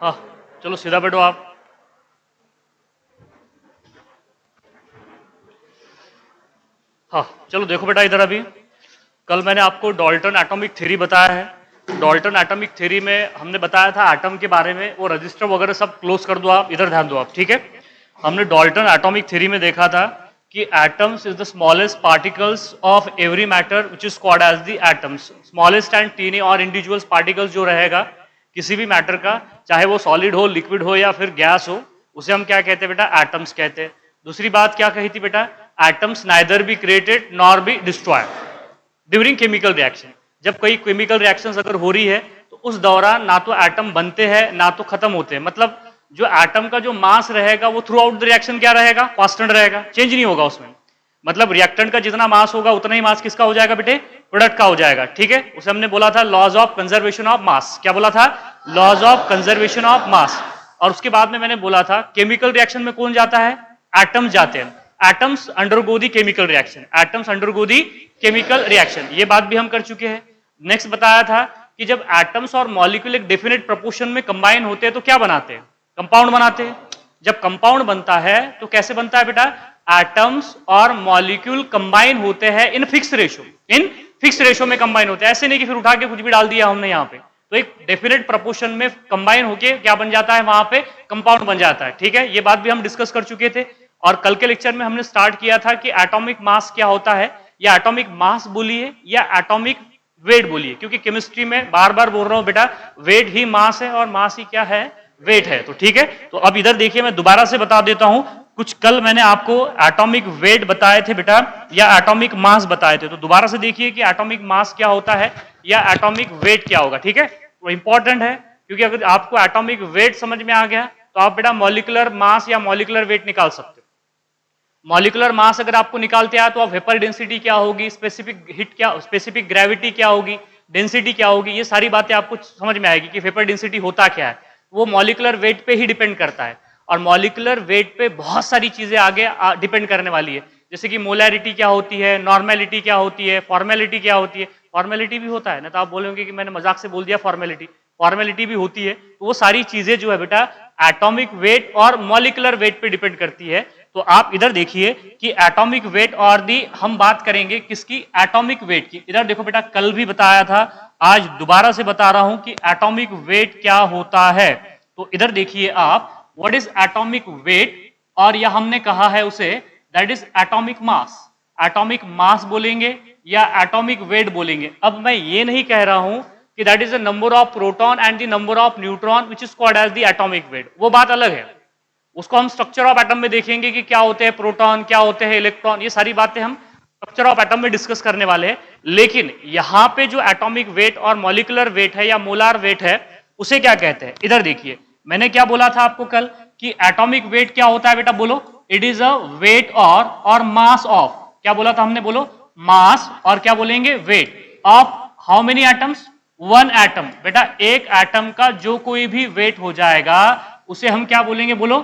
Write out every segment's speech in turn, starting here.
हाँ चलो सीधा बैठो आप। हाँ चलो देखो बेटा इधर, अभी कल मैंने आपको डाल्टन एटॉमिक थ्योरी बताया है। डाल्टन एटॉमिक थ्योरी में हमने बताया था एटम के बारे में, वो रजिस्टर वगैरह सब क्लोज कर दो आप, इधर ध्यान दो आप, ठीक है। हमने डाल्टन एटॉमिक थ्योरी में देखा था कि atoms is the smallest particles of every matter which is called as the atoms. Smallest and tiny और इंडिविजुअल्स पार्टिकल्स जो रहेगा किसी भी मैटर का, चाहे वो सॉलिड हो, लिक्विड हो या फिर गैस हो, उसे हम क्या कहते हैं बेटा, एटम्स कहते हैं। दूसरी बात क्या कही थी बेटा, atoms neither be created nor be destroyed during chemical reaction. जब कोई केमिकल रिएक्शन अगर हो रही है तो उस दौरान ना तो एटम बनते हैं ना तो खत्म होते हैं। मतलब जो एटम का जो मास रहेगा वो थ्रू आउट द रिएक्शन क्या रहेगा, कांस्टेंट रहेगा, चेंज नहीं होगा उसमें। मतलब रिएक्टेंट का जितना मास होगा उतना ही मास किसका हो जाएगा बेटे, प्रोडक्ट का हो जाएगा, ठीक है। उसे हमने बोला था laws of conservation of mass. क्या बोला था, laws of conservation of mass. और उसके बाद में मैंने बोला था केमिकल रिएक्शन में कौन जाता है, एटम्स जाते हैं। Atoms undergo the chemical reaction, atoms undergo the chemical reaction, ये बात भी हम कर चुके हैं। नेक्स्ट बताया था कि जब एटम्स और मॉलिक्यूल एक डेफिनेट प्रोपोर्शन में कंबाइन होते हैं तो क्या बनाते हैं, कंपाउंड बनाते हैं। जब कंपाउंड बनता है तो कैसे बनता है बेटा, एटम्स और मॉलिक्यूल कंबाइन होते हैं in fix ratio, in fix ratio में कंबाइन होते हैं। ऐसे नहीं कि फिर उठा के कुछ भी डाल दिया हमने यहाँ पे, तो एक डेफिनेट प्रोपोर्शन में कंबाइन होके क्या बन जाता है, वहां पे कंपाउंड बन जाता है, ठीक है। ये बात भी हम डिस्कस कर चुके थे। और कल के लेक्चर में हमने स्टार्ट किया था कि एटॉमिक मास क्या होता है, या एटॉमिक मास बोलिए या एटॉमिक वेट बोलिए, क्योंकि केमिस्ट्री में बार बार बोल रहा हूं बेटा, वेट ही मास है और मास ही क्या है, वेट है। तो ठीक है, तो अब इधर देखिए मैं दोबारा से बता देता हूं, कुछ कल मैंने आपको एटॉमिक वेट बताए थे बेटा, या एटॉमिक मास बताए थे। तो दोबारा से देखिए कि एटॉमिक मास क्या होता है या एटॉमिक वेट क्या होगा, ठीक है। तो इंपॉर्टेंट है, क्योंकि अगर आपको एटॉमिक वेट समझ में आ गया तो आप बेटा मॉलिक्यूलर मास या मॉलिक्यूलर वेट निकाल सकते हो। मॉलिक्यूलर मास अगर आपको निकालते हैं तो आप वेपर डेंसिटी क्या होगी, स्पेसिफिक हीट क्या, स्पेसिफिक ग्रेविटी क्या होगी, डेंसिटी क्या होगी, ये सारी बातें आपको समझ में आएगी कि वेपर डेंसिटी होता क्या है। वो मॉलिक्यूलर वेट पे ही डिपेंड करता है, और मॉलिक्यूलर वेट पे बहुत सारी चीजें आगे डिपेंड करने वाली है, जैसे कि मोलैरिटी क्या होती है, नॉर्मेलिटी क्या होती है, फॉर्मेलिटी क्या होती है। फॉर्मेलिटी भी होता है ना, तो आप बोलेंगे कि मैंने मजाक से बोल दिया फॉर्मेलिटी, फॉर्मेलिटी भी होती है। तो वो सारी चीजें जो है बेटा एटॉमिक वेट और मॉलिक्यूलर वेट पे डिपेंड करती है। तो आप इधर देखिए कि एटॉमिक वेट और दी हम बात करेंगे किसकी, एटॉमिक वेट की। इधर देखो बेटा, कल भी बताया था, आज दोबारा से बता रहा हूं कि एटॉमिक वेट क्या होता है। तो इधर देखिए आप, व्हाट इज एटॉमिक वेट, और यह हमने कहा है उसे that is atomic mass. Atomic mass बोलेंगे या एटॉमिक वेट बोलेंगे। अब मैं ये नहीं कह रहा हूं कि that is the number of proton and the number of neutron which is called as the atomic weight, वो बात अलग है। उसको हम स्ट्रक्चर ऑफ एटम में देखेंगे कि क्या होते हैं प्रोटॉन, क्या होते हैं इलेक्ट्रॉन, ये सारी बातें हम स्ट्रक्चर ऑफ एटम में डिस्कस करने वाले हैं। लेकिन यहां पे जो एटॉमिक वेट और मॉलिक्यूलर वेट है या मोलार वेट है, उसे क्या कहते हैं। इधर देखिए, मैंने क्या बोला था आपको कल कि एटॉमिक वेट क्या होता है बेटा, बोलो, इट इज अ वेट और मास ऑफ, क्या बोला था हमने, बोलो, मास और क्या बोलेंगे, weight of how many atoms, one atom. बेटा एक एटम का जो कोई भी वेट हो जाएगा उसे हम क्या बोलेंगे, बोलो,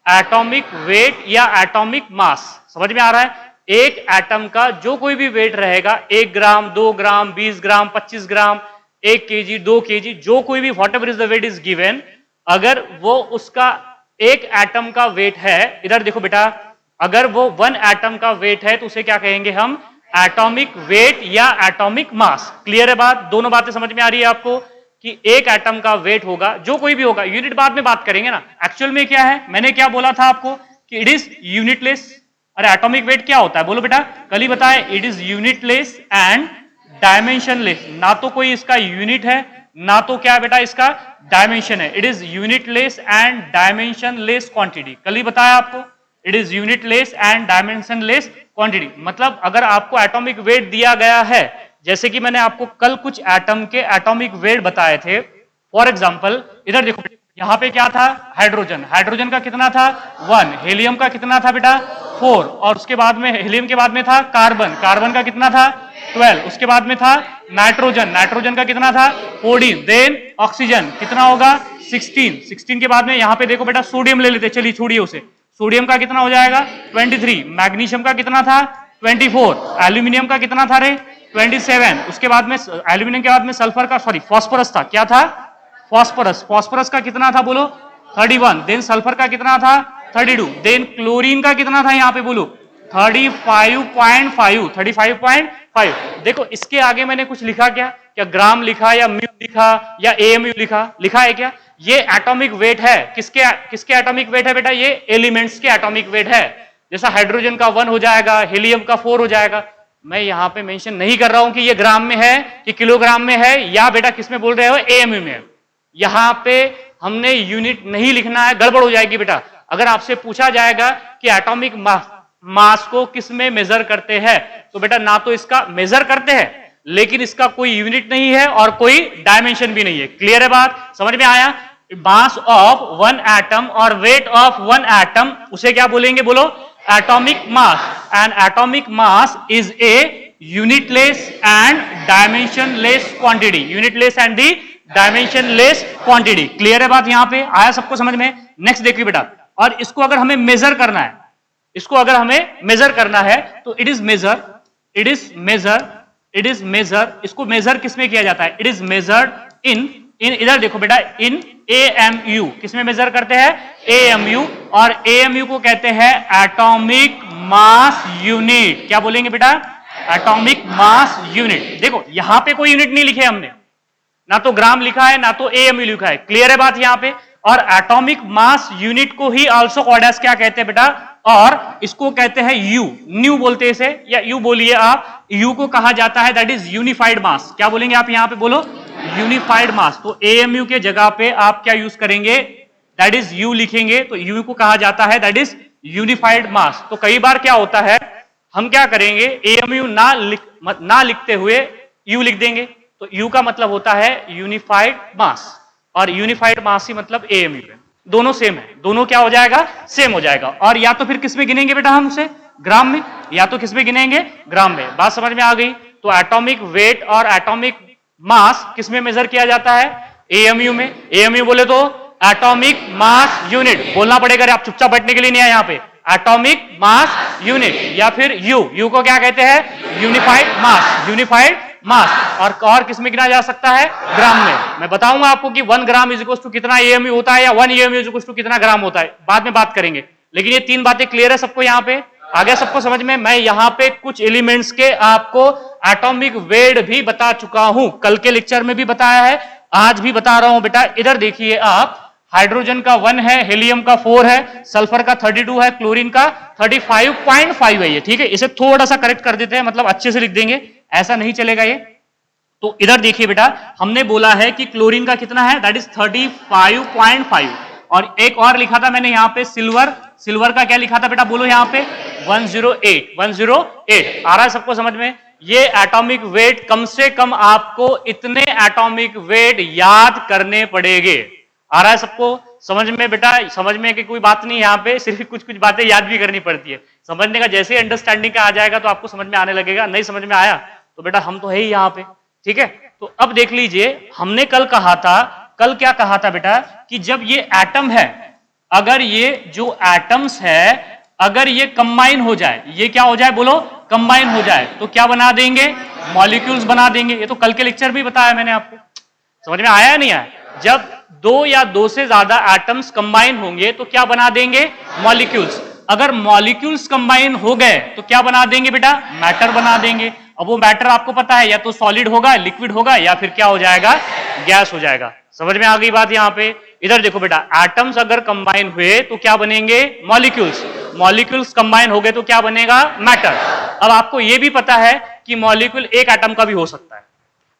एटॉमिक वेट या एटॉमिक मास। समझ में आ रहा है, एक एटम का जो कोई भी वेट रहेगा, 1 ग्राम, 2 ग्राम, 20 ग्राम, 25 ग्राम, 1 केजी, 2 केजी, जो कोई भी whatever is the weight is given, अगर वो उसका एक एटम का वेट है, इधर देखो बेटा, अगर वो 1 एटम का वेट है तो उसे क्या कहेंगे हम, एटॉमिक वेट या एटॉमिक मास। क्लियर है बात, दोनों बातें समझ में आ रही है आपको कि एक एटम का वेट होगा, जो कोई भी होगा, यूनिट बाद में बात करेंगे ना। एक्चुअल में क्या है, मैंने क्या बोला था आपको कि इट इज यूनिटलेस। अरे एटॉमिक वेट क्या होता है, बोलो बेटा, कल ही बताया, it is unitless and dimensionless. ना तो कोई इसका यूनिट है, ना तो क्या बेटा इसका डायमेंशन है। It is unitless and dimensionless quantity, कल ही बताया आपको, it is unitless and dimensionless quantity. मतलब अगर आपको एटॉमिक वेट दिया गया है, जैसे कि मैंने आपको कल कुछ एटम के एटॉमिक वेट बताए थे, फॉर एग्जांपल इधर देखो, यहां पे क्या था, हाइड्रोजन, हाइड्रोजन का कितना था 1, हीलियम का कितना था बेटा 4, और उसके बाद में हीलियम के बाद में था कार्बन, कार्बन का कितना था 12, उसके बाद में था नाइट्रोजन, नाइट्रोजन का कितना था 14, देन ऑक्सीजन कितना होगा 16, 16 के बाद में यहां पे देखो बेटा सोडियम ले लेते, चलिए छोड़िए उसे, सोडियम का कितना हो जाएगा 23, मैग्नीशियम का कितना था 24, एल्यूमिनियम का कितना था रे 27, उसके बाद में एल्यूमिनियम के बाद में सल्फर का, सॉरी, फास्फोरस था, क्या था फॉस्फोरस, फॉस्फोरस का कितना था बोलो 31, देन सल्फर का कितना था 32, देन क्लोरीन का कितना था यहाँ पे बोलो 35.5। देखो इसके आगे मैंने कुछ लिखा क्या ग्राम लिखा या म्यू लिखा या एएमयू लिखा है क्या? ये एटॉमिक वेट है, किसके एटॉमिक वेट है बेटा? ये एलिमेंट्स के एटॉमिक वेट है। जैसा हाइड्रोजन का 1 हो जाएगा, हीलियम का 4 हो जाएगा। मैं यहां पे मेंशन नहीं कर रहा हूं कि ये ग्राम में है कि किलोग्राम में है या बेटा किस में बोल रहे हो एएमयू में। यहां पे हमने यूनिट नहीं लिखना है, गड़बड़ हो जाएगी बेटा। अगर आपसे पूछा जाएगा कि एटॉमिक मास को किस में मेजर करते हैं, तो बेटा ना तो इसका मेजर करते हैं, लेकिन इसका कोई यूनिट नहीं है और कोई डायमेंशन भी नहीं है। क्लियर है बात? समझ में आया? मास ऑफ वन एटम और वेट ऑफ वन एटम, उसे क्या बोलेंगे बोलो? Atomic mass. And atomic mass is a unitless and dimensionless quantity. Unitless and the dimensionless quantity. Clear है बात? यहां पे आया सबको समझ में? नेक्स्ट देखिए बेटा, और इसको अगर हमें मेजर करना है, इसको अगर हमें मेजर करना है तो इट इज मेजर, इसको मेजर किसमें किया जाता है? इट इज मेजर्ड इन इधर देखो बेटा, इन एएमयू। किसमें मेजर करते हैं? एएमयू। और एएमयू को कहते हैं एटॉमिक मास यूनिट। क्या बोलेंगे बेटा? Atomic mass unit. देखो यहां पे कोई यूनिट नहीं लिखे हमने, ना तो ग्राम लिखा है ना तो एएमयू लिखा है। क्लियर है बात यहां पे? और एटॉमिक मास यूनिट को ही आल्सो कॉल्ड एज क्या कहते हैं बेटा? और इसको कहते हैं यू, न्यू बोलते हैं इसे, या यू बोलिए आप। यू को कहा जाता है दैट इज यूनिफाइड मास। क्या बोलेंगे आप यहां पे? बोलो यूनिफाइड मास। तो एएमयू के जगह पे आप क्या यूज करेंगे? दैट इज यू लिखेंगे। तो यू को कहा जाता है दैट इज यूनिफाइड मास। तो कई बार क्या होता है, हम क्या करेंगे, एएमयू ना लिखते हुए यू लिख देंगे। तो यू का मतलब होता है यूनिफाइड मास, और यूनिफाइड मास ही मतलब एएमयू है। दोनों सेम है, दोनों क्या हो जाएगा? सेम हो जाएगा। और या तो फिर किस में गिनेंगे बेटा हम उसे? ग्राम में। या तो किस में गिनेंगे? ग्राम में। बात समझ में आ गई? तो एटॉमिक वेट और एटॉमिक मास किस में मेजर किया जाता है? एएमयू में। एएमयू बोले तो एटॉमिक मास यूनिट बोलना पड़ेगा, आप चुपचाप बैठने के लिए नहीं है यहाँ पे। एटॉमिक मास यूनिट या फिर यू को क्या कहते हैं? यूनिफाइड मास। यूनिफाइड मास। और किस में गिना जा सकता है? ग्राम में। मैं बताऊंगा आपको कि 1 ग्राम इज इक्वल टू कितना एएमयू होता है या 1 एएमयू इज इक्वल टू कितना ग्राम होता है, बाद में बात करेंगे। लेकिन ये 3 बातें क्लियर है सबको? यहाँ पे आ गया सबको समझ में? मैं यहाँ पे कुछ एलिमेंट्स के आपको एटॉमिक वेट भी बता चुका हूं, कल के लेक्चर में भी बताया है, आज भी बता रहा हूं बेटा। इधर देखिए आप, हाइड्रोजन का 1 है, हीलियम का 4 है, सल्फर का 32 है, क्लोरीन का 35.5 है ये। ठीक है, इसे थोड़ा सा करेक्ट कर देते हैं, मतलब अच्छे से लिख देंगे, ऐसा नहीं चलेगा ये। तो इधर देखिए बेटा, हमने बोला है कि क्लोरीन का कितना है? That is 35.5। और एक और लिखा था मैंने यहाँ पे सिल्वर का क्या लिखा था बेटा? बोलो यहाँ पे 108। आ रहा है सबको समझ में? ये एटॉमिक वेट, कम से कम आपको इतने एटॉमिक वेट याद करने पड़ेंगे। आ रहा है सबको समझ में बेटा? समझ में कि कोई बात नहीं, यहाँ पे सिर्फ कुछ बातें याद भी करनी पड़ती है। समझने का जैसे अंडरस्टैंडिंग का आ जाएगा तो आपको समझ में आने लगेगा। नहीं समझ में आया तो बेटा हम तो है ही यहाँ पे। ठीक है, तो अब देख लीजिए, हमने कल क्या कहा था बेटा? कि जब ये एटम है, अगर ये जो एटम्स है, अगर ये कंबाइन हो जाए, ये क्या हो जाए बोलो? कंबाइन हो जाए, तो क्या बना देंगे? मॉलिक्यूल्स बना देंगे। ये तो कल के लेक्चर भी बताया मैंने आपको। समझ में आया या नहीं आया? जब 2 या 2 से ज्यादा एटम्स कंबाइन होंगे तो क्या बना देंगे? मॉलिक्यूल्स। अगर मॉलिक्यूल्स कंबाइन हो गए तो क्या बना देंगे बेटा? मैटर बना देंगे। अब वो मैटर आपको पता है, या तो सॉलिड होगा, लिक्विड होगा, या फिर क्या हो जाएगा? गैस हो जाएगा। समझ में आ गई बात यहाँ पे? इधर देखो बेटा, एटम्स अगर कंबाइन हुए तो क्या बनेंगे? मॉलिक्यूल्स। मॉलिक्यूल्स कंबाइन हो गए तो क्या बनेगा? मैटर। अब आपको यह भी पता है कि मॉलिक्यूल एक एटम का भी हो सकता है।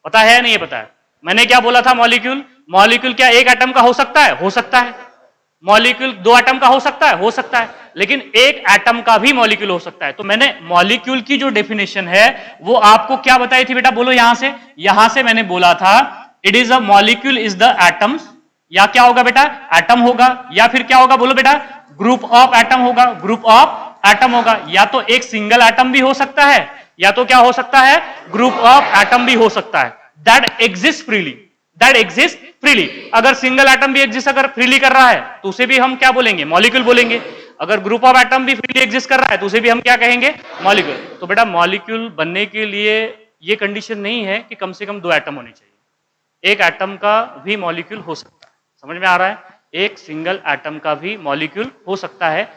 पता है या नहीं पता है? मैंने क्या बोला था? मॉलिक्यूल क्या एक एटम का हो सकता है? हो सकता है। मॉलिक्यूल 2 एटम का हो सकता है? हो सकता है। लेकिन एक एटम का भी मॉलिक्यूल हो सकता है। तो मैंने मॉलिक्यूल की जो डेफिनेशन है वो आपको क्या बताई थी बेटा? बोलो यहां से मैंने बोला था, it is a molecule is the atoms, या क्या होगा बेटा? एटम होगा, या फिर क्या होगा बोलो बेटा? ग्रुप ऑफ एटम होगा। ग्रुप ऑफ एटम होगा, या तो एक सिंगल एटम भी हो सकता है, या तो क्या हो सकता है? ग्रुप ऑफ एटम भी हो सकता है। That exist freely. अगर सिंगल एटम भी एग्जिस्ट अगर फ्रीली कर रहा है तो उसे भी हम क्या बोलेंगे? मॉलिक्यूल बोलेंगे। अगर ग्रुप ऑफ एटम भी फ्रीली एग्जिस्ट कर रहा है तो उसे भी हम क्या कहेंगे? मॉलिक्यूल। तो बेटा मॉलिक्यूल बनने के लिए ये कंडीशन नहीं है कि कम से कम 2 एटम होने चाहिए, एक एटम का भी मॉलिक्यूल हो सकता है। समझ में आ रहा है? एक सिंगल एटम का भी मॉलिक्यूल हो सकता है,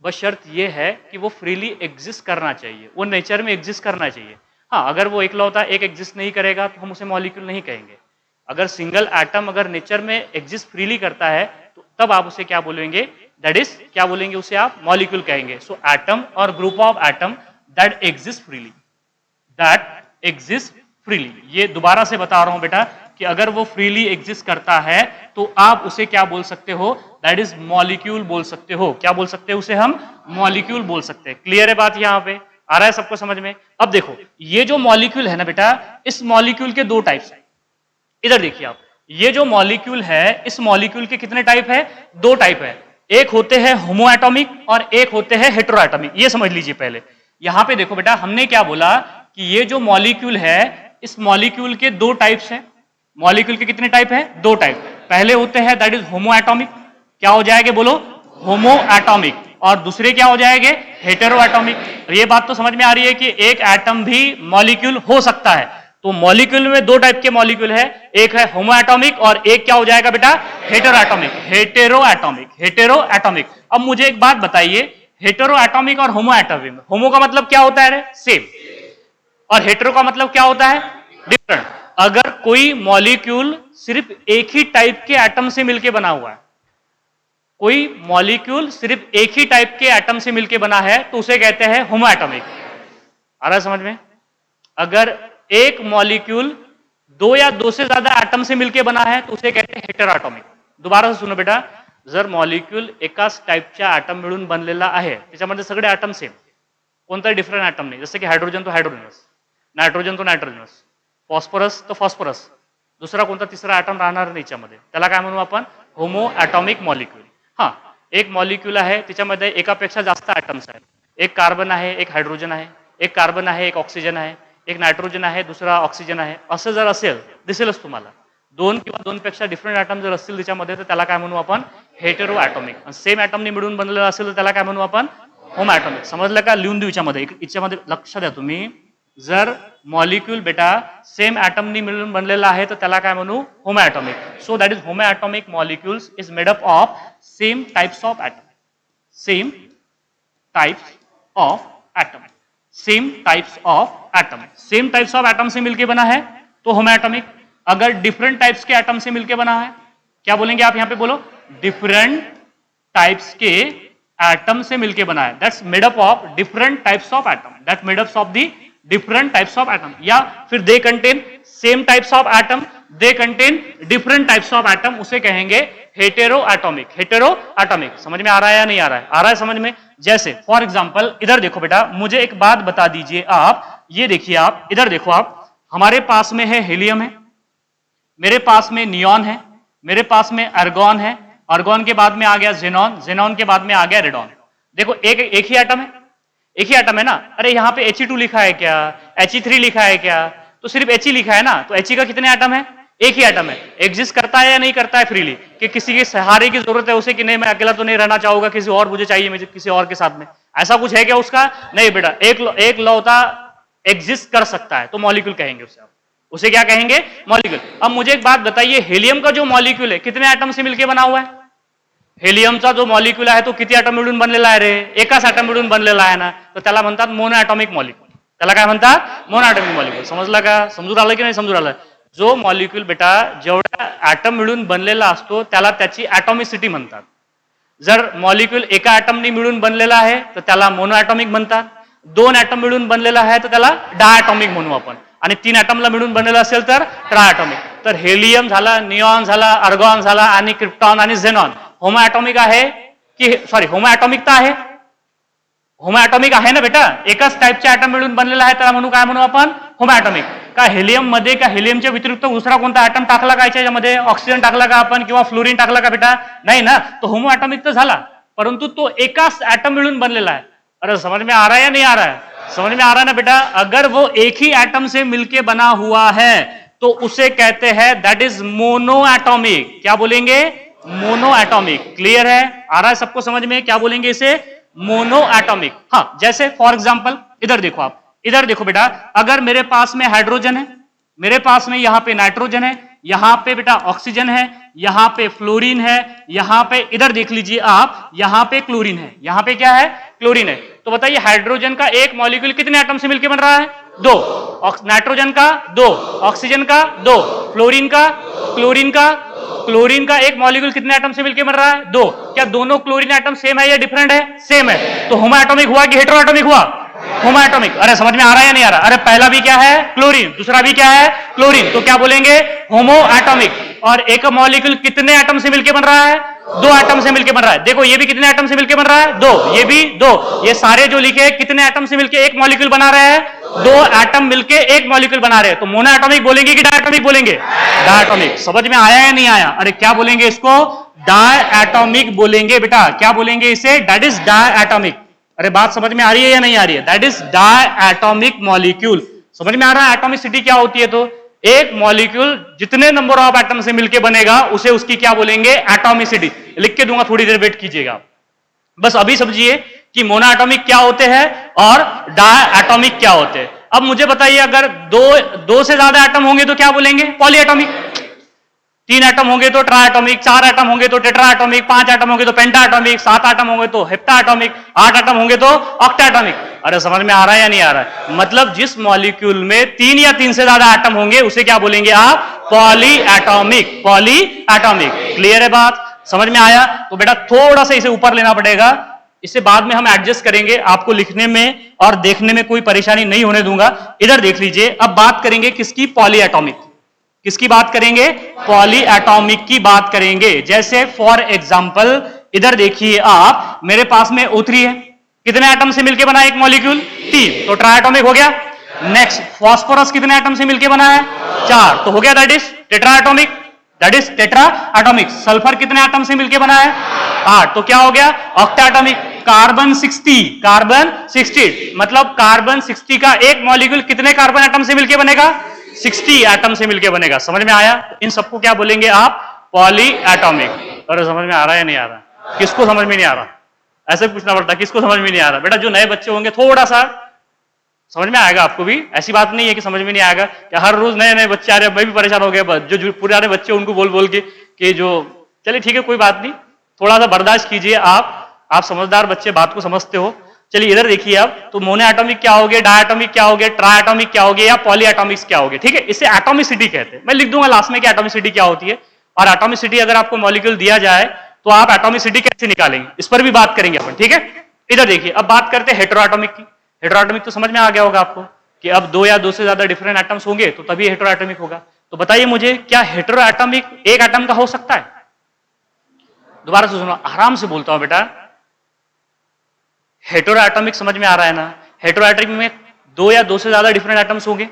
बस शर्त यह है कि वो फ्रीली एग्जिस्ट करना चाहिए, वो नेचर में एग्जिस्ट करना चाहिए। हाँ, अगर वो एकलौता एक एग्जिस्ट नहीं करेगा तो हम उसे मॉलिक्यूल नहीं कहेंगे। अगर सिंगल एटम अगर नेचर में एग्जिस्ट फ्रीली करता है तो तब आप उसे क्या बोलेंगे? दैट इज क्या बोलेंगे उसे? आप मॉलिक्यूल कहेंगे। सो एटम और group of atom that exist freely, that exist freely. ये दोबारा से बता रहा हूं बेटा कि अगर वो फ्रीली एग्जिस्ट करता है तो आप उसे क्या बोल सकते हो? दैट इज मॉलिक्यूल बोल सकते हो। क्या बोल सकते हैं उसे? हम मॉलिक्यूल बोल सकते हैं। क्लियर है बात? यहां पे आ रहा है सबको समझ में? अब देखो, ये जो मॉलिक्यूल है ना बेटा, इस मॉलिक्यूल के दो टाइप्स हैं। इधर देखिए आप, ये जो मॉलिक्यूल है, इस मॉलिक्यूल के कितने टाइप है? दो टाइप है। एक होते हैं होमो एटॉमिक और एक होते हैं हेटेरो एटॉमिक। ये समझ लीजिए पहले। यहां पे देखो बेटा, हमने क्या बोला कि ये जो मॉलिक्यूल है, इस मॉलिक्यूल के दो टाइप्स हैं। मॉलिक्यूल के कितने टाइप है? दो टाइप। पहले होते हैं दैट इज होमो एटॉमिक। क्या हो जाएंगे? बोलो, होमो एटॉमिक। और दूसरे क्या हो जाएंगे? Hetero atomic. ये बात तो समझ में आ रही है कि एक एटम भी मॉलिक्यूल हो सकता है। तो मॉलिक्यूल में दो टाइप के मॉलिक्यूल है, एक है होमो एटॉमिक और एक क्या हो जाएगा बेटा? Hetero atomic. Hetero atomic, hetero atomic. अब मुझे एक बात बताइए, हेटेरो एटॉमिक और होमो एटॉमिक, होमो का मतलब क्या होता है? सेम। और हेटेरो का मतलब क्या होता है? डिफरेंट। अगर कोई मॉलिक्यूल सिर्फ एक ही टाइप के एटम से मिलकर बना हुआ है, कोई मॉलिक्यूल सिर्फ एक ही टाइप के एटम से मिलकर बना है तो उसे कहते हैं होमो एटॉमिक। आ रहा है समझ में? अगर एक मॉलिक्यूल दो या दो से ज्यादा एटम से मिलकर बना है तो उसे कहते हैं हेटेरो एटॉमिक। दोबारा से सुनो बेटा, जर मॉलिक्यूल एकाच टाइपच्या एटम मिळून बनलेला आहे, त्याच्यामध्ये सगळे एटम सेम, कोणताही डिफरंट एटम नाही, जसं की हायड्रोजन तो हायड्रोजनस, नायट्रोजन तो नायट्रोजनस, फॉस्फरस तो फॉस्फरस, दुसरा कोणता तिसरा एटम राहणार नाही याच्यामध्ये, त्याला काय म्हणू आपण? होमो एटॉमिक मॉलिक्यूल। हाँ, एक मॉलिक्यूल आहे, त्याच्यामध्ये एकापेक्षा जास्त एटम्स आहेत, एक कार्बन आहे, एक हायड्रोजन आहे, एक कार्बन आहे, एक ऑक्सिजन आहे, एक नायट्रोजन आहे, दुसरा ऑक्सिजन आहे, असं जर असेल दिसेलच तुम्हाला। दोन किंवा दोनपेक्षा डिफरंट एटम जर असतील त्याच्यामध्ये तर त्याला काय म्हणू आपण? Hetero atomic. सेम एटमनी मिळून बनलेला असेल तर त्याला काय म्हणू आपण? होमो एटॉमिक। समजलं का? लिहून देऊ याच्यामध्ये लक्ष द्या तुम्ही। जर मॉलिक्यूल बेटा सेम एटमनी मिळून बनलेला आहे तर त्याला काय म्हणू? होमो atomic. So that is homo atomic molecules is made up of same types of atom, same types of atom, same types of atom. Same types of atom से मिलकर बना है तो होमो एटॉमिक। अगर डिफरेंट टाइप्स के एटम से मिलकर बना है, क्या बोलेंगे आप? यहां पे बोलो, डिफरेंट टाइप्स के एटम से मिलकर बना है, that's made up of different types of atom, that made up of the different types of atom. या फिर they contain same types of atom, they contain different types of atom, उसे कहेंगे hetero atomic. Hetero atomic. समझ में आ रहा है या नहीं आ रहा है? आ रहा है समझ में? जैसे फॉर एग्जांपल इधर देखो बेटा, मुझे एक बात बता दीजिए आप, ये देखिए आप, इधर देखो आप, हमारे पास में है हीलियम है, मेरे पास में नियॉन है, मेरे पास में आर्गॉन है, आर्गॉन के बाद में आ गया जेनॉन, जेनॉन के बाद में आ गया रेडॉन। देखो एक ही एटम है, एक ही एटम है ना। अरे यहाँ पे He2 लिखा है क्या? He3 लिखा है क्या? तो सिर्फ He लिखा है ना, तो He का कितने एटम है? एक ही एटम है। एग्जिस्ट करता है या नहीं करता है फ्रीली? कि किसी के सहारे की जरूरत है उसे कि नहीं मैं अकेला तो नहीं रहना चाहूंगा, किसी और मुझे चाहिए, मुझे किसी और के साथ में, ऐसा कुछ है क्या उसका? नहीं बेटा, एक लौता एग्जिस्ट कर सकता है तो मॉलिक्यूल कहेंगे उसे। उसे क्या कहेंगे? मॉलिक्यूल। अब मुझे एक बात बताइए, हीलियम का जो मॉलिक्यूल है कितने एटम से मिलकर बना हुआ है? हेलियमचा जो मॉलिक्यूल आहे तो किती एटम मिळून बनलेला आहे रे? एकाच एटम मिळून बनलेला आहे ना, तर त्याला म्हणतात मोनो एटॉमिक मॉलिक्यूल। त्याला काय म्हणतात? Mono atomic molecule. समजलं का? समजून आलं की नाही समजून आलं? जो मॉलिक्यूल बेटा जेवढा एटम मिळून बनलेला असतो त्याला त्याची एटॉमिसिटी म्हणतात। जर मॉलिक्यूल एका एटमनी मिळून बनलेला आहे तर त्याला मोनो एटॉमिक म्हणतात, दोन एटम मिळून बनलेला आहे तर त्याला डायटॉमिक म्हणू आपण, आणि तीन एटमला मिळून बनलेला असेल तर ट्रायटॉमिक। तर हेलियम झाला, नियॉन झाला, आर्गॉन झाला आणि क्रिप्टॉन आणि झेनॉन होमो एटॉमिक आहे की सॉरी होमो एटॉमिक तर आहे? होमो एटॉमिक आहे ना बेटा, एकाच टाइपचे एटम मिळून बनलेला आहे, त्याला म्हणू काय म्हणू आपण? होमो एटॉमिक। का हेलियम मध्ये का हेलियमच्या व्यतिरिक्त दुसरा कोणता एटम टाकला का याच्यामध्ये? ऑक्सिजन टाकला का आपण किंवा फ्लोरीन टाकला का बेटा? नाही ना, तो होमो एटॉमिक तर झाला, परंतु तो एकाच एटम मिळून बनलेला है। अरे समझ में आ रहा है या नहीं आ रहा है? समझ में आ रहा है ना बेटा? अगर वो एक ही एटम से मिलके बना हुआ है तो उसे कहते हैं दैट इज मोनो एटॉमिक। क्या बोलेंगे? Mono atomic. क्लियर है? आ रहा है सबको समझ में? क्या बोलेंगे इसे? Mono atomic. हाँ, जैसे फॉर एग्जाम्पल इधर देखो आप, इधर देखो बेटा, अगर मेरे पास में हाइड्रोजन है, मेरे पास में यहां पे नाइट्रोजन है, यहाँ पे बेटा ऑक्सीजन है, यहाँ पे फ्लोरीन है, यहाँ पे इधर देख लीजिए आप, यहाँ पे क्लोरीन है, यहाँ पे क्या है, क्लोरीन है। तो बताइए हाइड्रोजन का एक मॉलिक्यूल कितने एटम से मिलकर बन रहा है, 2, नाइट्रोजन का 2, ऑक्सीजन का 2, फ्लोरीन का, क्लोरीन का एक मॉलिक्यूल कितने एटम से मिलकर बन रहा है, 2। क्या दोनों क्लोरीन एटम सेम है या डिफरेंट है, सेम है। तो होमो एटॉमिक हुआ कि हेटेरो एटॉमिक हुआ, होमो एटॉमिक। अरे समझ में आ रहा है या नहीं आ रहा, अरे पहला भी क्या है, क्लोरीन, दूसरा भी क्या है, क्लोरीन, तो क्या बोलेंगे, होमो एटॉमिक। और एक मॉलिक्यूल कितने एटम से मिलकर बन रहा है, 2 एटम से मिलकर बन रहा है। देखो ये भी कितने एटम से मिलकर बन रहा है, 2, ये भी 2, ये सारे जो लिखे कितने एटम से मिलकर एक मॉलिक्यूल बना रहे हैं, 2 एटम मिलकर एक मॉलिक्यूल बना रहे हैं। तो मोनो एटॉमिक बोलेंगे कि डायटॉमिक बोलेंगे, डायटॉमिक। समझ में आया या नहीं आया, अरे क्या बोलेंगे इसको, डायटॉमिक बोलेंगे बेटा, क्या बोलेंगे इसे, दैट इज डायटॉमिक। अरे बात समझ में आ रही है या नहीं आ रही है, दैट इज डायटॉमिक मॉलिक्यूल। समझ में आ रहा है एटॉमिसिटी क्या होती है, तो एक मॉलिक्यूल जितने नंबर ऑफ एटम से मिलकर बनेगा उसे उसकी क्या बोलेंगे, एटॉमिसिटी। लिख के दूंगा, थोड़ी देर वेट कीजिएगा। बस अभी समझिए कि मोनो एटॉमिक क्या होते हैं और डायटॉमिक क्या होते हैं। अब मुझे बताइए अगर दो से ज्यादा एटम होंगे तो क्या बोलेंगे, पॉली एटॉमिक। 3 एटम होंगे तो ट्राई एटॉमिक, 4 एटम होंगे तो टेट्रा एटॉमिक, 5 एटम होंगे तो पेंटा एटॉमिक, 7 एटम होंगे तो हेप्टा एटॉमिक, 8 एटम होंगे तो ऑक्टा एटॉमिक। अरे समझ में आ रहा है या नहीं आ रहा है, मतलब जिस मॉलिक्यूल में 3 या 3 से ज्यादा एटम होंगे उसे क्या बोलेंगे आप, poly atomic, poly atomic. Clear है बात, समझ में आया। तो बेटा थोड़ा सा इसे ऊपर लेना पड़ेगा, इसे बाद में हम एडजस्ट करेंगे, आपको लिखने में और देखने में कोई परेशानी नहीं होने दूंगा। इधर देख लीजिए, अब बात करेंगे किसकी, पॉली एटॉमिक। किसकी बात करेंगे, पॉली एटॉमिक की बात करेंगे। जैसे फॉर एग्जांपल इधर देखिए आप, मेरे पास में O3 है, कितने एटम से मिलकर बना एक मॉलिक्यूल, 3, तो ट्राई एटॉमिक हो गया। नेक्स्ट फॉस्फोरस कितने एटम से मिलकर बना है, 4, तो हो गया that is tetra atomic, that is tetra atomic. Sulphur कितने एटम से मिलकर बना है, 8, तो क्या हो गया, ऑक्टा एटॉमिक। कार्बन 60, मतलब कार्बन 60 का एक मॉलिक्यूल कितने कार्बन एटम से मिलकर बनेगा, 60 एटम से मिलकर बनेगा। समझ में आया, इन सबको क्या बोलेंगे आप, पॉली एटॉमिक। अरे समझ में आ रहा है या नहीं आ रहा, किसको समझ में नहीं आ रहा, ऐसे पूछना पड़ता है, किसको समझ में नहीं आ रहा। बेटा जो नए बच्चे होंगे थोड़ा सा समझ में आएगा आपको भी, ऐसी बात नहीं है कि समझ में नहीं आएगा, कि हर रोज नए नए बच्चे आ रहे हैं, मैं भी परेशान हो गया। जो पुराने बच्चे उनको बोल बोल के कि जो, चलिए ठीक है कोई बात नहीं, थोड़ा सा बर्दाश्त कीजिए। आप समझदार बच्चे, बात को समझते हो। चलिए इधर देखिए अब, तो मोनो एटॉमिक क्या हो गए, डायटॉमिक क्या हो गए, ट्राई एटॉमिक क्या हो गए, या पॉली एटॉमिक्स क्या हो गए। ठीक है, इसे एटॉमिसिटी कहते हैं। मैं लिख दूंगा लास्ट में कि एटॉमिसिटी क्या होती है। और एटॉमिसिटी अगर आपको मॉलिक्यूल दिया जाए तो आप एटॉमिसिटी कैसे निकालेंगे, इस पर भी बात करेंगे अपन। ठीक है, इधर देखिए, अब बात करते हैं हेटेरो एटॉमिक की। हेटेरो एटॉमिक तो समझ में आ गया होगा आपको कि अब 2 या 2 से ज्यादा डिफरेंट एटम्स होंगे तो तभी हेटेरो एटॉमिक होगा। तो बताइए मुझे, क्या हेटेरो एटॉमिक एक एटम का हो सकता है? दोबारा से सुनो, आराम से बोलता हूं बेटा। हेटेरो एटॉमिक समझ में आ रहा है ना, हेटेरो एटॉमिक में 2 या 2 से ज्यादा डिफरेंट एटम्स होंगे,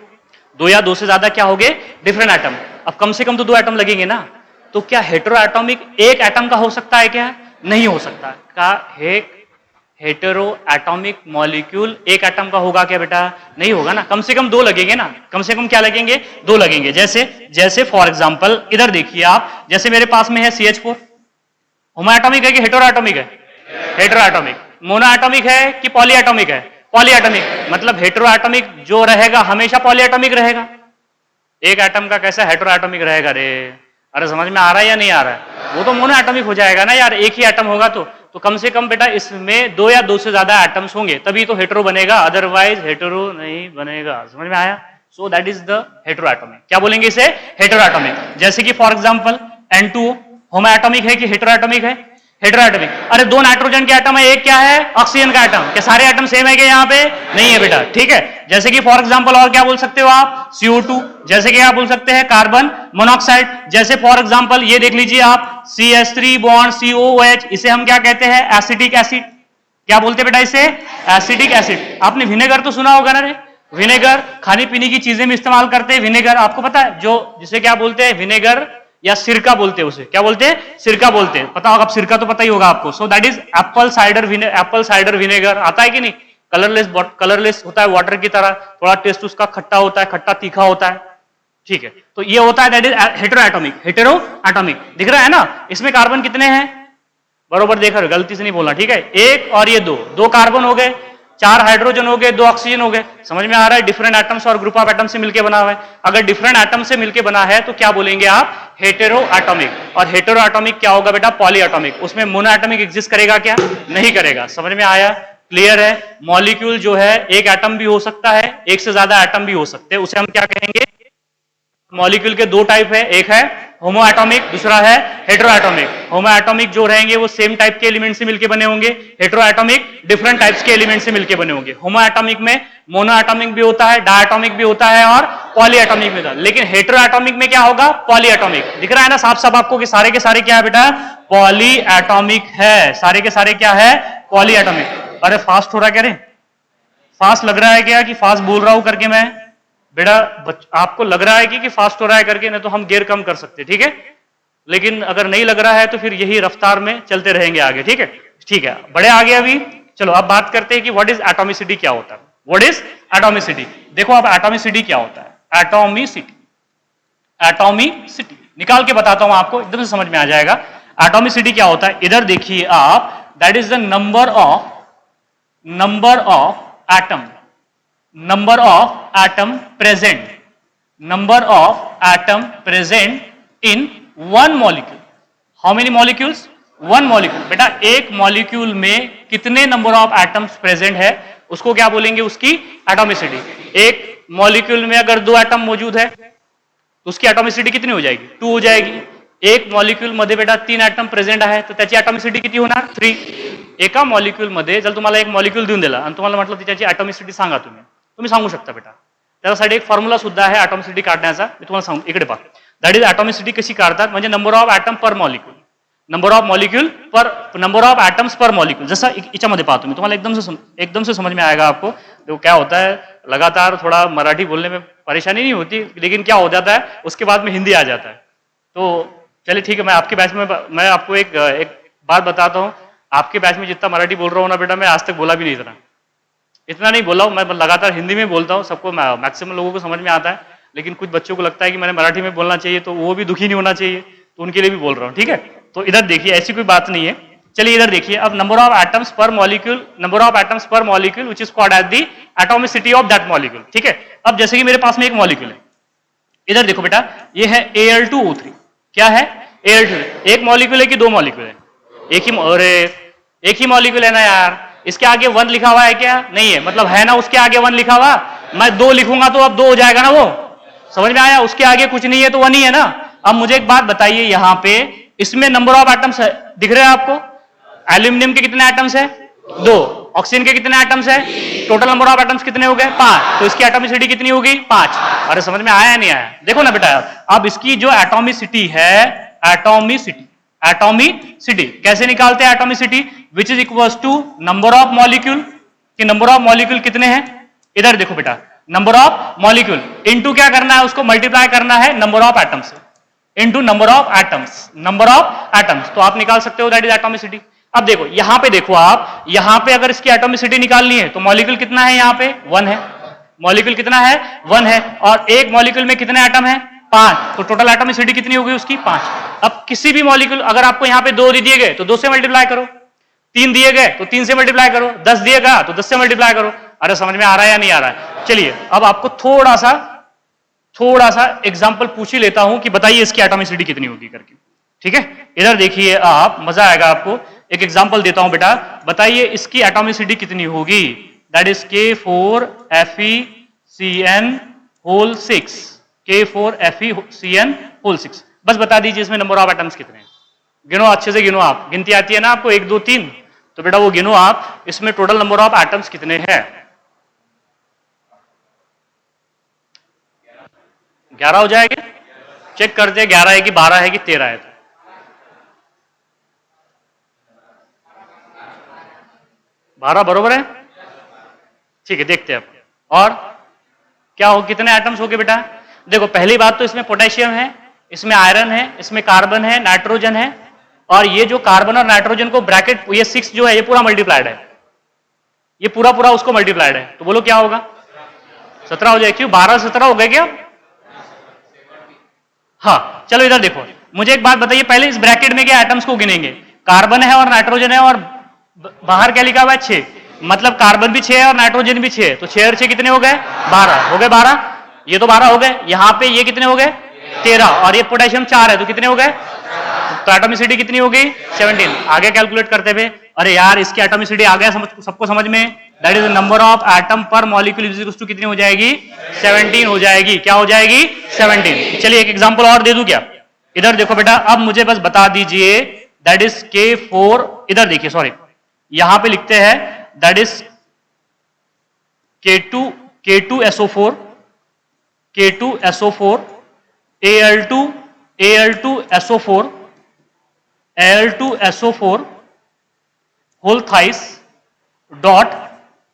2 या 2 से ज्यादा क्या होंगे, डिफरेंट एटम। अब कम से कम तो 2 एटम लगेंगे ना, तो क्या हेटेरो एटॉमिक एक एटम का हो सकता है क्या? नहीं हो सकता। का हेटेरो एटॉमिक मॉलिक्यूल एक एटम का होगा क्या बेटा? नहीं होगा ना, कम से कम 2 लगेंगे ना, कम से कम क्या लगेंगे, 2 लगेंगे। जैसे फॉर एग्जांपल इधर देखिए आप, जैसे मेरे पास में है CH4, होमो एटॉमिक है कि हेटेरो एटॉमिक है? Hetero atomic. मोनो एटॉमिक है कि पॉली एटॉमिक है? Poly atomic. मतलब हेटेरो एटॉमिक जो रहेगा हमेशा पॉली एटॉमिक रहेगा, एक एटम का कैसा हेटेरो एटॉमिक रहेगा रे? अरे समझ में आ रहा है या नहीं आ रहा है? वो तो मोनो एटॉमिक हो जाएगा ना यार, एक ही एटम होगा तो कम से कम बेटा इसमें 2 या 2 से ज्यादा एटम्स होंगे तभी तो हेटेरो बनेगा, अदरवाइज हेटेरो नहीं बनेगा। समझ में आया? So that is the hetero atomic. क्या बोलेंगे इसे? Hetero atomic. जैसे कि for example N2O homo atomic है कि हेटेरो एटॉमिक है? Hetero atomic. अरे 2 नाइट्रोजन के एटम है, एक क्या है? ऑक्सीजन का एटम। क्या सारे एटम सेम है क्या यहाँ पे? नहीं है बेटा। ठीक है, जैसे कि फॉर एग्जांपल और क्या बोल सकते हो आप? CO2। जैसे कि आप बोल सकते हैं कार्बन मोनोऑक्साइड। जैसे फॉर एग्जांपल ये देख लीजिए आप, CH3 बॉन्ड COOH, इसे हम क्या कहते हैं? Acetic acid. क्या बोलते हैं बेटा इसे? Acetic acid. आपने विनेगर तो सुना होगा ना रे, विनेगर खाने पीने की चीजें में इस्तेमाल करते हैं विनेगर, आपको पता है? जो जिसे क्या बोलते हैं? विनेगर या सिरका बोलते हैं, उसे क्या बोलते हैं? सिरका बोलते हैं। पता होगा, सिरका तो पता ही होगा आपको। So that is Apple cider vinegar. आता है कि नहीं? कलरलेस होता है वाटर की तरह, थोड़ा टेस्ट उसका खट्टा होता है, खट्टा तीखा होता है। ठीक है, तो ये होता है that is hetero atomic. Hetero atomic दिख रहा है ना? इसमें कार्बन कितने हैं? बरोबर देख रहे हो, गलती से नहीं बोलना। ठीक है, 1 और ये 2 कार्बन हो गए। 4 हाइड्रोजन हो गए, 2 ऑक्सीजन हो गए। समझ में आ रहा है? डिफरेंट एटम्स और ग्रुप ऑफ एटम से मिलकर बना हुआ है। अगर डिफरेंट एटम से मिलकर बना है तो क्या बोलेंगे आप? Hetero atomic. और हेटेरो एटॉमिक क्या होगा बेटा? Poly atomic. उसमें मोनो एटॉमिक एग्जिस्ट करेगा क्या? नहीं करेगा। समझ में आया? क्लियर है? मॉलिक्यूल जो है एक एटम भी हो सकता है, एक से ज्यादा एटम भी हो सकते हैं, उसे हम क्या कहेंगे? मॉलिक्यूल के 2 टाइप है, एक है होमो एटॉमिक, दूसरा है हेटेरो एटॉमिक। होमो एटॉमिक जो रहेंगे वो सेम टाइप के एलिमेंट से मिलकर बने होंगे, हेटेरो एटॉमिक डिफरेंट टाइप्स के एलिमेंट से मिलकर बने होंगे। होमो एटॉमिक में मोनो एटॉमिक भी होता है, डायटॉमिक भी होता है और पॉली एटॉमिक भी होता है। लेकिन हेटेरो एटॉमिक में क्या होगा? Poly atomic. दिख रहा है ना साफ साफ आपको कि सारे के सारे क्या है बेटा? पॉली एटॉमिक है। सारे के सारे क्या है? Poly atomic. अरे फास्ट हो रहा है क्या रे? फास्ट लग रहा है क्या कि फास्ट बोल रहा हूं करके मैं? बेटा आपको लग रहा है कि फास्ट हो रहा है करके, नहीं तो हम गियर कम कर सकते, ठीक है? लेकिन अगर नहीं लग रहा है तो फिर यही रफ्तार में चलते रहेंगे आगे, ठीक है? ठीक है, बड़े आगे अभी। चलो अब बात करते हैं कि व्हाट इज एटॉमिसिटी, क्या होता है? What is atomicity? देखो अब एटॉमिसिटी क्या होता है? एटॉमिसिटी, एटॉमिसिटी निकाल के बताता हूं आपको, एकदम से समझ में आ जाएगा। एटॉमिसिटी क्या होता है? इधर देखिए आप, that is the number of atom, number of atom present, number of atom present in one molecule. How many molecules? One molecule. बेटा एक मॉलिक्यूल में कितने नंबर ऑफ एटम्स प्रेजेंट है उसको क्या बोलेंगे? उसकी एटॉमिसिटी। एक मॉलिक्यूल में अगर 2 एटम मौजूद है तो उसकी एटॉमिसिटी कितनी हो जाएगी? 2 हो जाएगी। एक मॉलिक्यूल मध्ये बेटा 3 एटम प्रेझेंट आहे तर त्याची एटॉमिसिटी किती होणार? 3. एका मॉलिक्यूल मध्ये जर तुम्हाला एक मॉलिक्यूल देऊन दिला आणि तुम्हाला म्हटलं त्याची एटॉमिसिटी सांगा, तुम्ही सांगू शकता बेटा. त्यासाठी एक फॉर्म्युला सुद्धा आहे एटॉमिसिटी काढण्याचा, मी तुम्हाला सांगू. इकडे पहा, दॅट इज एटॉमिसिटी कशी काढतात म्हणजे नंबर ऑफ एटम पर मॉलिक्यूल, नंबर ऑफ मॉलिक्यूल पर number of atoms per molecule. जैसा इच्यामध्ये पाहतो मी, तुम्हाला एकदम से समझ में आएगा आपको. तो क्या होता है, लगातार थोड़ा मराठी बोलने में परेशानी नहीं होती, लेकिन क्या हो जाता है उसके बाद में हिंदी आ जाता है. तो चलिए ठीक है, मैं आपके बैच में मैं आपको एक बात बताता हूँ. आपके बैच में जितना मराठी बोल रहा हूँ ना बेटा, मैं आज तक बोला भी नहीं इतना नहीं बोला हूँ. मैं लगातार हिंदी में बोलता हूँ, सबको मैक्सिमम लोगों को समझ में आता है. लेकिन कुछ बच्चों को लगता है कि मैंने मराठी में बोलना चाहिए, तो वो भी दुखी नहीं होना चाहिए, तो उनके लिए भी बोल रहा हूँ. ठीक है, तो इधर देखिए, ऐसी कोई बात नहीं है. चलिए इधर देखिए, अब number of atoms per molecule, number of atoms per molecule which is called as the atomicity of that molecule. ठीक है, अब जैसे कि मेरे पास में एक मॉलिक्यूल है, इधर देखो बेटा, ये है Al2O3. क्या है? Al2. एक मॉलिक्यूल है कि 2 मॉलिक्यूल है? एक ही मॉलिक्यूल है ना यार. इसके आगे 1 लिखा हुआ है क्या? नहीं है, मतलब है ना उसके आगे 1 लिखा हुआ. मैं 2 लिखूंगा तो अब 2 हो जाएगा ना, वो समझ में आया? उसके आगे कुछ नहीं है तो 1 ही है ना. अब मुझे एक बात बताइए, यहां पे इसमें नंबर ऑफ एटम्स दिख रहे हैं आपको? एल्यूमिनियम के कितने एटम्स है? 2. ऑक्सीजन के कितने एटम्स है? टोटल नंबर ऑफ एटम्स कितने हो गए? 5. तो इसकी एटॉमिसिटी कितनी होगी? 5. अरे समझ में आया नहीं आया? देखो ना बेटा, अब इसकी जो एटॉमिसिटी है, एटॉमिसिटी कैसे निकालते हैं? Atomicity which is equals to number of molecule, कि नंबर ऑफ मॉलिक्यूल कितने हैं? इधर देखो बेटा, नंबर ऑफ मॉलिक्यूल इनटू क्या करना है? उसको मल्टीप्लाई करना है number of atoms, into number of atoms, number of atoms. तो आप निकाल सकते हो, दैट इज एटॉमिसिटी. अब देखो यहां पे, देखो आप यहां पे अगर इसकी एटॉमिसिटी निकालनी है तो मॉलिक्यूल कितना है? यहां पे 1 है. मॉलिक्यूल कितना है? 1 है. और एक मॉलिक्यूल में कितने एटम है? 5. तो टोटल एटॉमिसिटी कितनी होगी उसकी? 5. अब किसी भी मॉलिक्यूल, अगर आपको यहां पे 2 दिए गए तो 2 से मल्टीप्लाई करो, 3 दिए गए तो 3 से मल्टीप्लाई करो, 10 दिएगा तो 10 से मल्टीप्लाई करो. अरे समझ में आ रहा है या नहीं आ रहा है? चलिए अब आपको थोड़ा सा एग्जाम्पल पूछ ही लेता हूं कि बताइए इसकी एटॉमिसिटी कितनी होगी करके. ठीक है, इधर देखिए आप, मजा आएगा आपको. एक एग्जाम्पल देता हूं बेटा, बताइए इसकी एटॉमिसिटी कितनी होगी? That is K4FeCN6, K4FeCN6. बस बता दीजिए इसमें नंबर ऑफ एटम्स कितने हैं. गिनो, अच्छे से गिनो. आप गिनती आती है ना आपको, 1 2 3, तो बेटा वो गिनो आप, इसमें टोटल नंबर ऑफ एटम्स कितने हैं? 11 हो जाएंगे. चेक करते हैं 11 है कि 12 है कि 13 है. 12 बरोबर है. ठीक है, देखते हैं अब. और क्या हो, कितने एटम्स हो गए बेटा? देखो पहली बात तो इसमें पोटेशियम है, इसमें आयरन है, इसमें कार्बन है, नाइट्रोजन है. और ये जो कार्बन और नाइट्रोजन को ब्रैकेट, ये 6 जो है ये पूरा मल्टीप्लाइड है, ये पूरा उसको मल्टीप्लाइड है. तो बोलो क्या होगा? 17 हो जाए. क्यों 12 17 हो गए क्या? हाँ, चलो इधर देखो, मुझे एक बात बताइए, पहले इस ब्रैकेट में क्या एटम्स को गिनेंगे? कार्बन है और नाइट्रोजन है, और बाहर क्या लिखा हुआ है? 6. मतलब कार्बन भी 6 है और नाइट्रोजन भी 6 है, तो 6 और 6 कितने हो गए? 12 हो गए। 12 ये तो 12 हो गए। यहां पे ये कितने हो गए? 13 और ये पोटेशियम 4 है तो कितने हो गए? तो एटॉमिसिटी कितनी हो गई? 17। आगे कैलकुलेट करते हुए, अरे यार इसकी एटॉमिसिटी आ गया सबको समझ में, that is the number of atom पर मॉलिक्यूल इज इक्वल टू कितनी हो जाएगी? 17 हो जाएगी। क्या हो जाएगी? 17। चलिए एक एग्जांपल और दे दूं क्या? इधर देखो बेटा, अब मुझे बस बता दीजिए, दैट इज K4, इधर देखिए, सॉरी यहां पे लिखते हैं that is K2SO4 K2SO4 Al2SO4 Al2SO4 whole thrice dot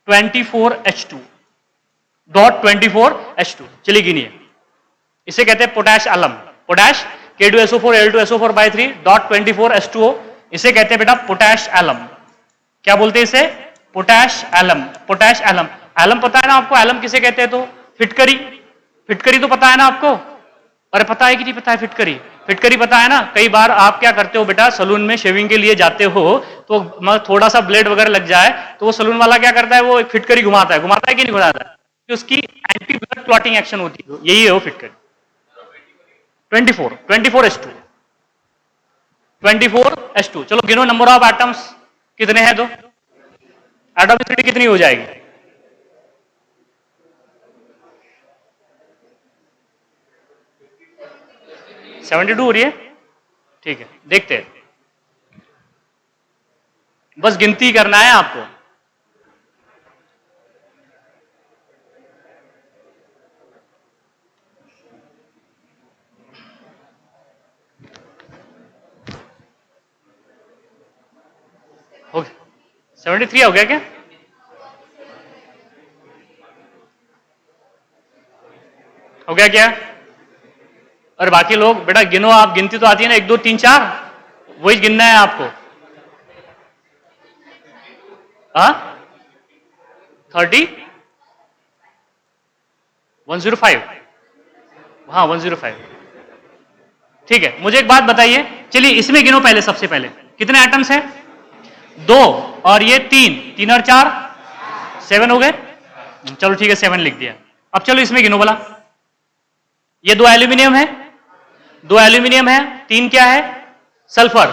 24H2 dot 24H2। चलिए गिनिए, इसे कहते हैं potash alum. Potash K2SO4 Al2SO4 by 3 dot 24H2O, इसे कहते हैं बेटा पोटैश एलम। क्या बोलते हैं इसे? Potash alum. Potash alum. Alum पता है ना आपको? एलम किसे कहते हैं? तो फिटकरी। फिटकरी तो पता है ना आपको? अरे पता है कि नहीं पता है? फिटकरी, फिटकरी पता है ना? कई बार आप क्या करते हो बेटा, सलून में शेविंग के लिए जाते हो तो थोड़ा सा ब्लेड वगैरह लग जाए तो वो सलून वाला क्या करता है, वो एक फिटकरी घुमाता है कि नहीं घुमाता है? कि उसकी एंटी ब्लड क्लॉटिंग एक्शन होती है, यही है वो फिटकरी। 24H2 24H2। चलो गिनो नंबर ऑफ एटम्स कितने हैं, तो एटॉमिसिटी कितनी हो जाएगी? — 72 हो रही है। ठीक है, देखते हैं, बस गिनती करना है आपको। हो गया 73 हो गया क्या? हो गया क्या? और बाकी लोग बेटा गिनो, आप गिनती तो आती है ना, 1 2 3 4, वही गिनना है आपको। हाँ 30 105, हाँ 105। ठीक है, मुझे एक बात बताइए, चलिए इसमें गिनो पहले, सबसे पहले कितने एटम्स हैं? 2 और ये 3 और 4 7 हो गए। चलो ठीक है, 7 लिख दिया। अब चलो इसमें गिनो बोला, ये 2 एल्यूमिनियम है, 2 एल्यूमिनियम है, 3 क्या है? सल्फर।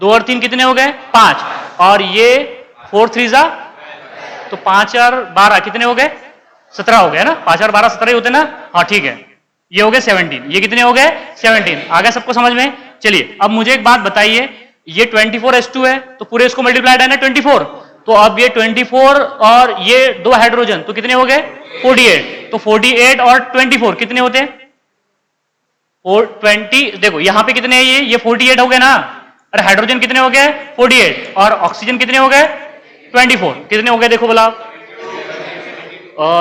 2 और 3 कितने हो गए? 5। और ये 4 3 जा, तो 5 और 12 कितने हो गए? 17 हो गए ना? 5 और 12 17 ही होते ना? हाँ ठीक है, ये हो गए 17। ये कितने हो गए? 17। आ गया सबको समझ में? चलिए अब मुझे एक बात बताइए, ये 24H2 है तो पूरे इसको मल्टीप्लाइड है ना 24, तो अब ये 24 और ये 2 हाइड्रोजन तो कितने हो गए? 48। तो 48 और 24 कितने होते हैं? 420। देखो यहां पे कितने हैं? ये 48 हो गए ना, और हाइड्रोजन कितने हो गए? 48, और ऑक्सीजन कितने हो गए? 24। कितने हो गए देखो बोला?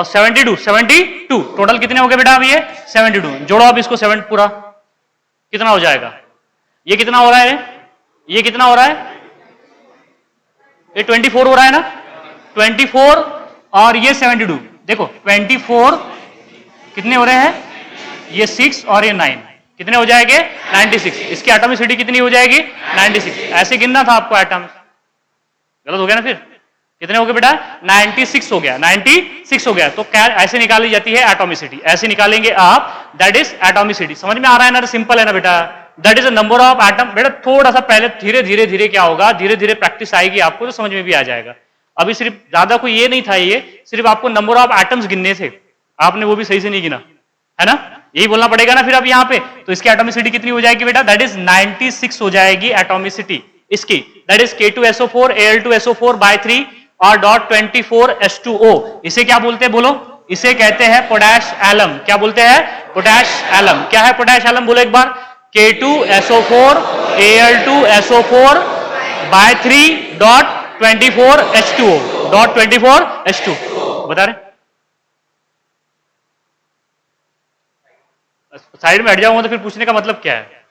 72 टोटल कितने हो गए बेटा? अब ये 72 जोड़ो, अब इसको 7 पूरा कितना हो जाएगा? ये कितना हो रहा है? ये कितना हो रहा है? ये 24 हो रहा है ना? 24 और ये 72, देखो 24 कितने हो रहे हैं? ये 6 और ये 9 कितने हो जाएंगे? 96। इसकी एटॉमिसिटी कितनी हो जाएगी? 96। ऐसे गिनना था आपको एटम्स, गलत हो गया ना? फिर कितने हो गए बेटा? 96 हो गया। 96 हो गया तो क्या ऐसे निकाली जाती है एटॉमिसिटी, ऐसे निकालेंगे आप, दैट इज एटॉमिसिटी। समझ में आ रहा है ना? सिंपल है ना बेटा? That is the number of atom. बेटा थोड़ा सा पहले धीरे धीरे धीरे क्या होगा, धीरे धीरे प्रैक्टिस आएगी आपको तो समझ में भी आ जाएगा। अभी सिर्फ ज्यादा कोई ये नहीं था, ये सिर्फ आपको नंबर ऑफ एटम्स गिनने थे, आपने वो भी सही से नहीं गिना, है ना? यही बोलना पड़ेगा ना फिर अब यहाँ पे। तो इसकी एटॉमिसिटी कितनी हो जाएगी बेटा? दैट इज 96 हो जाएगी एटॉमिसिटी इसकी, that is K2SO4 Al2SO4 by 3 और डॉट 24H2O। इसे क्या बोलते हैं बोलो? इसे कहते हैं पोटैश एलम। क्या बोलते हैं? Potash alum. क्या है पोटैश एलम बोलो एक बार? K2SO4 Al2SO4 by 3 dot 24H2O dot 24H2। बता रहे? साइड में हट जाऊंगा तो फिर पूछने का मतलब क्या है?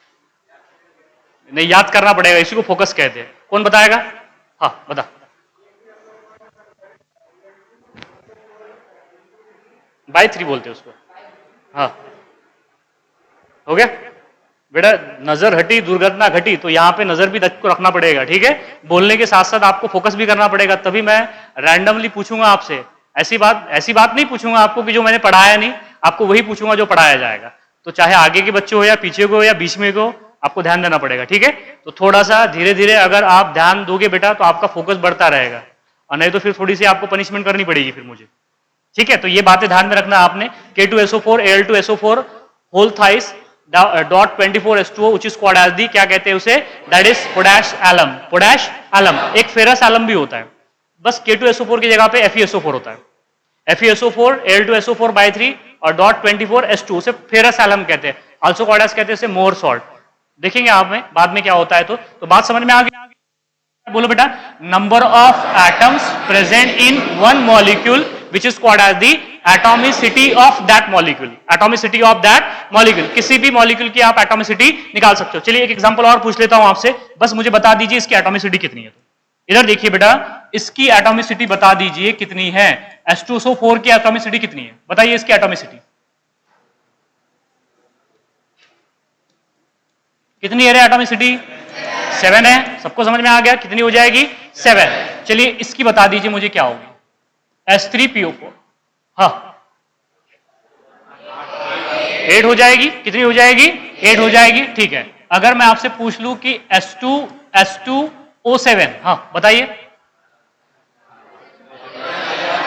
नहीं, याद करना पड़ेगा, इसी को फोकस कहते हैं। कौन बताएगा? हाँ बता। बाय 3 बोलते हैं उसको। हाँ हो गया बेटा, नजर हटी दुर्घटना घटी, तो यहां पे नजर भी को रखना पड़ेगा, ठीक है? बोलने के साथ साथ आपको फोकस भी करना पड़ेगा, तभी मैं रैंडमली पूछूंगा आपसे, ऐसी बात नहीं पूछूंगा आपको कि जो मैंने पढ़ाया नहीं, आपको वही पूछूंगा जो पढ़ाया जाएगा। तो चाहे आगे के बच्चे हो या पीछे को या बीच में को, आपको ध्यान देना पड़ेगा, ठीक है। तो थोड़ा सा धीरे धीरे अगर आप ध्यान दोगे बेटा तो आपका फोकस बढ़ता रहेगा, और नहीं तो फिर थोड़ी सी आपको पनिशमेंट करनी पड़ेगी फिर मुझे, ठीक है। तो ये बातें ध्यान में रखना आपने। K2SO4 Al2SO4 whole thrice dot 24H2O which is called as the, क्या कहते हैं उसे, that is potash alum. Potash alum एक फेरस एलम भी होता है, बस K2SO4 की जगह पे FeSO4 होता है। FeSO4 Al2SO4 by 3 और डॉट 24H2 उसे फेरस एलम कहते हैं, आल्सो कॉल्ड एज कहते हैं उसे मोर सॉल्ट। देखेंगे आप में बाद में क्या होता है। तो बात समझ में आ गई। बोलो बेटा, number of atoms present in one molecule which is called as the atomicity of that molecule। atomicity of that molecule, किसी भी मॉलिक्यूल की आप एटोमिसिटी निकाल सकते हो। चलिए एक एग्जांपल और पूछ लेता हूं आपसे, बस मुझे बता दीजिए इसकी एटोमिसिटी कितनी है। तो इधर देखिए बेटा, इसकी एटोमिसिटी बता दीजिए कितनी है। H2SO4 की एटोमिसिटी कितनी है, बताइए इसकी एटोमिसिटी कितनी है रे। एटोमिसिटी 7 है, सबको समझ में आ गया, कितनी हो जाएगी 7। चलिए इसकी बता दीजिए मुझे क्या होगी। H3PO4, हाँ 8 हो जाएगी, कितनी हो जाएगी 8 हो जाएगी, ठीक है। अगर मैं आपसे पूछ लूं कि H2O7, हाँ बताइए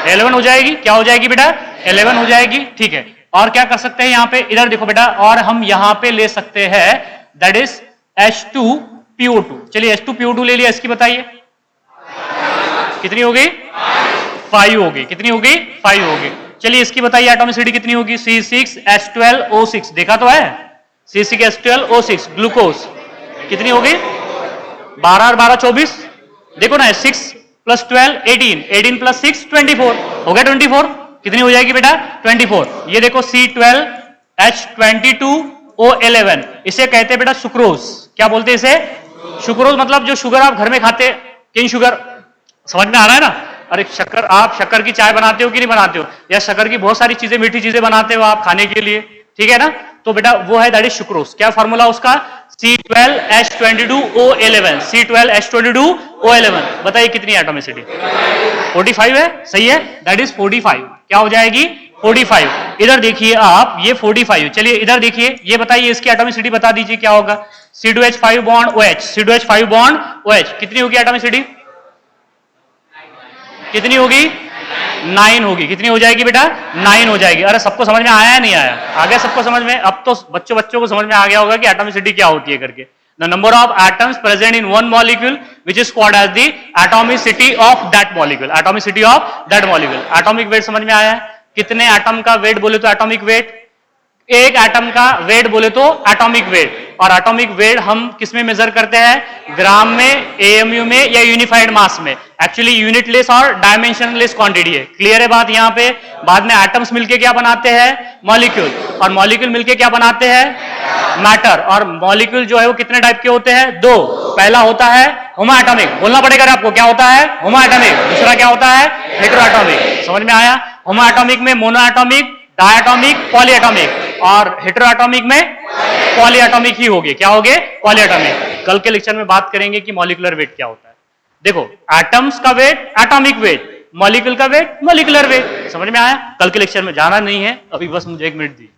11 हो जाएगी, क्या हो जाएगी बेटा 11 हो जाएगी, ठीक है। और क्या कर सकते हैं यहाँ पे, इधर देखो बेटा, और हम यहां पे ले सकते हैं दैट इज H2PO2। चलिए H2PO2 ले लिया, इसकी बताइए कितनी हो गई 5 होगी, कितनी होगी 5 होगी। चलिए इसकी बताइए एटोमिसिटी कितनी होगी। C6H12O6, देखा तो है, C6H12O6 ग्लूकोज कितनी होगी 12 और 12 24, देखो ना 6 + 12 18, 18 + 6 24, हो गया 24, कितनी हो जाएगी बेटा 24। ये देखो C12H22O11, इसे कहते हैं बेटा सुक्रोज। क्या बोलते हैं इसे, सुक्रोज। मतलब जो शुगर आप घर में खाते, केन शुगर, समझ में आ रहा है ना। अरे शक्कर, आप शक्कर की चाय बनाते हो कि नहीं बनाते हो, या शक्कर की बहुत सारी चीजें, मीठी चीजें बनाते हो आप खाने के लिए, ठीक है ना। तो बेटा वो है दैट इज सुक्रोज। क्या फॉर्मूला उसका, C12H22O11, C12H22O11। बताइए कितनी एटोमिसिटी 45 है, सही है, दैट इज 45। क्या हो जाएगी 45। इधर देखिए आप, ये 45। चलिए इधर देखिए, ये बताइए इसकी एटोमिसिटी बता दीजिए क्या होगा। C2H5 bond OH, C2H5 bond OH, कितनी होगी एटोमिसिटी, कितनी होगी 9 होगी, कितनी हो जाएगी बेटा 9 हो जाएगी। अरे सबको समझ में आया या नहीं आया, आ गया सबको समझ में। अब तो बच्चों को समझ में आ गया होगा कि एटोमिसिटी क्या होती है करके। The number of atoms present in one molecule which is called as the atomicity of that molecule, atomicity of that molecule. Atomic weight समझ में आया है, कितने एटम का वेट बोले तो एटॉमिक वेट, एक एटम का वेट बोले तो एटॉमिक वेट। और एटॉमिक वेट हम किस में मेजर करते हैं, ग्राम में, AMU में, या यूनिफाइड मास में। एक्चुअली यूनिटलेस और डायमेंशनलेस क्वांटिटी है, क्लियर है बात। यहाँ पे बाद में एटम्स मिलके क्या बनाते हैं, मॉलिक्यूल, और मॉलिक्यूल मिलके क्या बनाते हैं, मैटर। और मॉलिक्यूल जो है वो कितने टाइप के होते हैं, 2। पहला होता है होमोएटॉमिक, बोलना पड़ेगा आपको क्या होता है, होमोएटॉमिक। दूसरा क्या होता है, हेटेरोएटॉमिक। समझ में आया। होमोएटॉमिक में मोनोएटॉमिक, डायटॉमिक, पॉलीएटॉमिक, और हेटेरोएटॉमिक में पॉलीएटॉमिक ही होगी। क्या होगे, पॉलीएटॉमिक। कल के लेक्चर में बात करेंगे कि मॉलिक्यूलर वेट क्या होता है। देखो एटम्स का वेट एटॉमिक वेट, मॉलिक्यूल का वेट मॉलिक्यूलर वेट। समझ में आया। कल के लेक्चर में जाना नहीं है, अभी बस मुझे 1 मिनट दी।